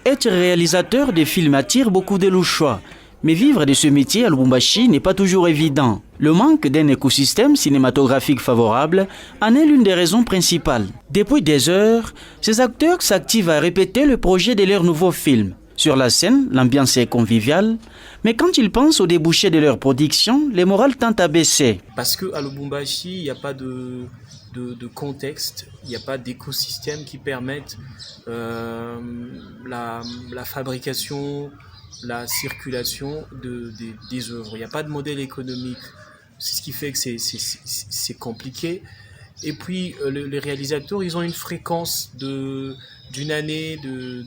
Être réalisateur de films attire beaucoup de louchois. Mais vivre de ce métier à Lubumbashi n'est pas toujours évident. Le manque d'un écosystème cinématographique favorable en est l'une des raisons principales. Depuis des heures, ces acteurs s'activent à répéter le projet de leur nouveau film. Sur la scène, l'ambiance est conviviale, mais quand ils pensent au débouché de leur production, les morales tentent à baisser. Parce qu'à Lubumbashi, il n'y a pas de contexte, il n'y a pas d'écosystème qui permette la fabrication, la circulation des œuvres. Il n'y a pas de modèle économique. C'est ce qui fait que c'est compliqué. Et puis, les réalisateurs, ils ont une fréquence d'une année, de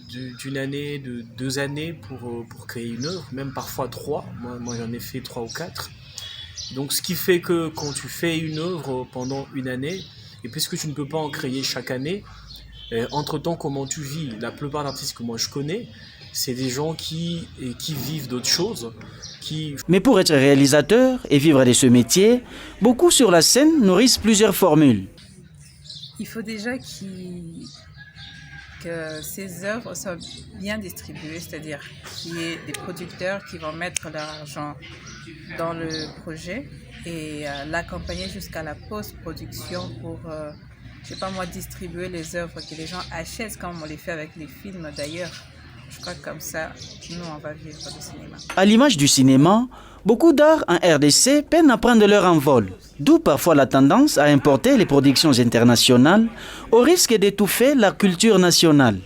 2 années pour créer une œuvre, même parfois 3. Moi j'en ai fait 3 ou 4. Donc, ce qui fait que quand tu fais une œuvre pendant une année, et puisque tu ne peux pas en créer chaque année, entre-temps, comment tu vis? La plupart d'artistes que moi je connais, c'est des gens qui vivent d'autres choses. Mais pour être réalisateur et vivre de ce métier, beaucoup sur la scène nourrissent plusieurs formules. Il faut déjà que ces œuvres soient bien distribuées, c'est-à-dire qu'il y ait des producteurs qui vont mettre leur argent dans le projet et l'accompagner jusqu'à la post-production pour, distribuer les œuvres que les gens achètent comme on les fait avec les films d'ailleurs. Je crois que comme ça, nous, on va vivre du cinéma. À l'image du cinéma, beaucoup d'arts en RDC peinent à prendre leur envol. D'où parfois la tendance à importer les productions internationales au risque d'étouffer la culture nationale.